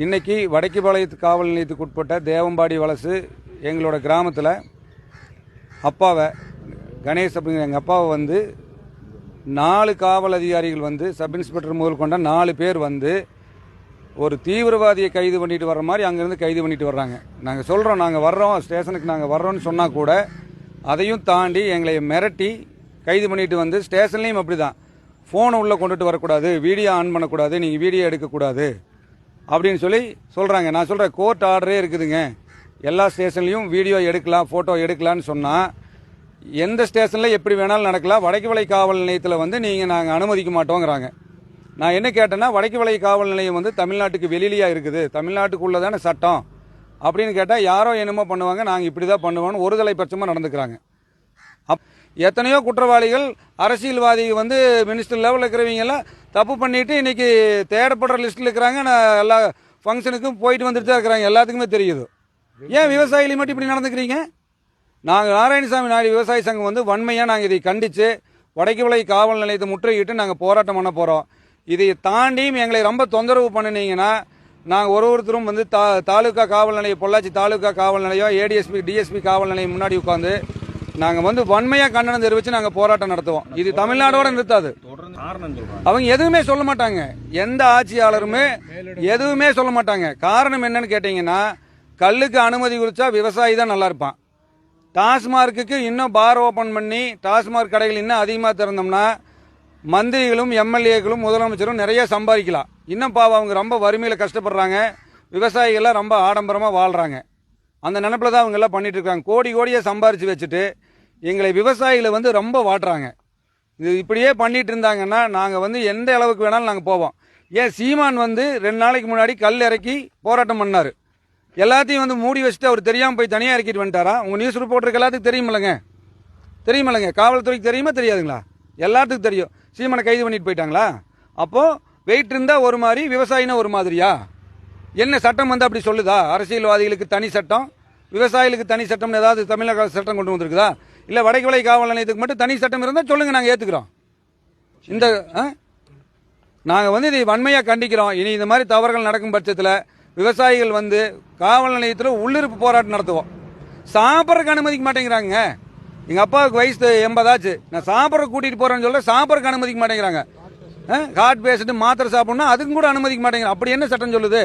இன்னைக்கு வடக்குபாளையத்து காவல் நிலையத்துக்கு உட்பட்ட தேவம்பாடி வலசு எங்களோட கிராமத்தில் அப்பாவை கணேஷ் அப்படிங்கிற எங்கள் அப்பாவை வந்து 4 காவல் அதிகாரிகள் வந்து சப் இன்ஸ்பெக்டர் முதல் கொண்ட 4 பேர் வந்து ஒரு தீவிரவாதியை கைது பண்ணிட்டு வர்ற மாதிரி அங்கேருந்து கைது பண்ணிட்டு வர்றாங்க. நாங்கள் சொல்கிறோம், நாங்கள் வர்றோம், ஸ்டேஷனுக்கு நாங்கள் வர்றோம்னு சொன்னால் கூட அதையும் தாண்டி எங்களை மிரட்டி கைது பண்ணிட்டு வந்து ஸ்டேஷன்லேயும் அப்படி தான் ஃபோனை உள்ளே கொண்டுட்டு வரக்கூடாது, வீடியோ ஆன் பண்ணக்கூடாது, நீங்கள் வீடியோ எடுக்கக்கூடாது அப்படின்னு சொல்லி சொல்கிறாங்க. நான் சொல்கிறேன், கோர்ட் ஆர்டரே இருக்குதுங்க, எல்லா ஸ்டேஷன்லையும் வீடியோ எடுக்கலாம், ஃபோட்டோ எடுக்கலான்னு சொன்னால் எந்த ஸ்டேஷனில் எப்படி வேணாலும் நடக்கலாம். வடக்குவளை காவல் நிலையத்தில் வந்து நாங்கள் அனுமதிக்க மாட்டோங்கிறாங்க. நான் என்ன கேட்டேன்னா, வடக்குவளை காவல் நிலையம் வந்து தமிழ்நாட்டுக்கு வெளியிலேயே இருக்குது, தமிழ்நாட்டுக்குள்ளே தானே சட்டம் அப்படின்னு கேட்டால் யாரோ என்னமோ பண்ணுவாங்க, நாங்கள் இப்படி தான் பண்ணுவோன்னு ஒரு தலைப்பட்சமாக நடந்துக்கிறாங்க. எத்தனையோ குற்றவாளிகள் அரசியல்வாதி வந்து மினிஸ்டர் லெவலில் இருக்கிறவங்கெல்லாம் தப்பு பண்ணிட்டு இன்னைக்கு தேடப்படுற லிஸ்ட்டில் இருக்கிறாங்க. நான் எல்லா ஃபங்க்ஷனுக்கும் போயிட்டு வந்துட்டு தான் இருக்கிறாங்க, எல்லாத்துக்குமே தெரியுது. ஏன் விவசாயிகளை மட்டும் இப்படி நடந்துக்கிறீங்க? நாங்கள் நாராயணசாமி நாயுடு விவசாய சங்கம் வந்து வன்மையாக நாங்கள் இதை கண்டித்து வடக்குவளை காவல் நிலையத்தை முற்றுகையிட்டு நாங்கள் போராட்டம் பண்ண போகிறோம். இதை தாண்டியும் எங்களை ரொம்ப தொந்தரவு பண்ணினீங்கன்னா நாங்கள் ஒருத்தரும் வந்து தாலுக்கா காவல் நிலையம், பொள்ளாச்சி தாலுக்கா காவல் நிலையம், ஏடிஎஸ்பி டிஎஸ்பி காவல் நிலையம் முன்னாடி உட்காந்து நாங்கள் வந்து வன்மையாக கண்டனம் தெரிவித்து நாங்கள் போராட்டம் நடத்துவோம். இது தமிழ்நாடோட நிறுத்தாது. அவங்க எதுவுமே சொல்ல மாட்டாங்க, எந்த ஆட்சியாளருமே எதுவுமே சொல்ல மாட்டாங்க. காரணம் என்னன்னு கேட்டீங்கன்னா, கல்லுக்கு அனுமதி குறிச்சா விவசாயி தான் நல்லா இருப்பான். டாஸ்மார்க்கு இன்னும் பார் ஓபன் பண்ணி டாஸ்மார்க் கடைகள் இன்னும் அதிகமாக திறந்தோம்னா மந்திரிகளும் எம்எல்ஏக்களும் முதலமைச்சரும் நிறைய சம்பாதிக்கலாம். இன்னும் பாவம் அவங்க ரொம்ப வறுமையில் கஷ்டப்படுறாங்க, விவசாயிகள்லாம் ரொம்ப ஆடம்பரமாக வாழ்கிறாங்க. அந்த நினைப்பில் தான் அவங்க எல்லாம் பண்ணிட்டு இருக்காங்க. கோடி கோடியை சம்பாரித்து வச்சுட்டு எங்களை விவசாயிகளை வந்து ரொம்ப வாட்டுறாங்க. இது இப்படியே பண்ணிட்டு இருந்தாங்கன்னா நாங்கள் வந்து எந்த அளவுக்கு வேணாலும் நாங்கள் போவோம். ஏன் சீமான் வந்து 2 நாளைக்கு முன்னாடி கல் இறக்கி போராட்டம் பண்ணார். எல்லாத்தையும் வந்து மூடி வச்சுட்டு அவர் தெரியாமல் போய் தனியாக இறக்கிட்டு வந்துட்டாரா? உங்கள் நியூஸ் ரிப்போர்ட்டருக்கு எல்லாத்துக்கும் தெரியுமில்லைங்க, காவல்துறைக்கு தெரியுமா தெரியாதுங்களா? எல்லாத்துக்கும் தெரியும். சீமானை கைது பண்ணிட்டு போயிட்டாங்களா? அப்போது வெயிட் இருந்தால் ஒரு மாதிரி, விவசாயினா ஒரு மாதிரியா? என்ன சட்டம் வந்து அப்படி சொல்லுதா? அரசியல்வாதிகளுக்கு தனி சட்டம், விவசாயிகளுக்கு தனி சட்டம்னு ஏதாவது தமிழக சட்டம் கொண்டு வந்திருக்குதா? இல்லை வடக்குவளை காவல் நிலையத்துக்கு மட்டும் தனி சட்டம் இருந்தால் சொல்லுங்க, நாங்கள் ஏற்றுக்கிறோம். நாங்கள் வந்து இதை வன்மையாக கண்டிக்கிறோம். இனி இந்த மாதிரி தவறுகள் நடக்கும் பட்சத்தில் விவசாயிகள் வந்து காவல் நிலையத்தில் உள்ளிருப்பு போராட்டம் நடத்துவோம். சாப்பிட்றதுக்கு அனுமதிக்க மாட்டேங்கிறாங்க. எங்கள் அப்பாவுக்கு வயசு 80 ஆச்சு, நான் சாப்பிட்ற கூட்டிகிட்டு போகிறேன்னு சொல்ல சாப்பிட்றதுக்கு அனுமதிக்க மாட்டேங்கிறாங்க. ஹார்ட் பேஷண்ட் மாத்திரை சாப்பிட்ணுன்னா அதுக்கும் கூட அனுமதிக்க மாட்டேங்கிறாங்க. அப்படி என்ன சட்டம் சொல்லுது?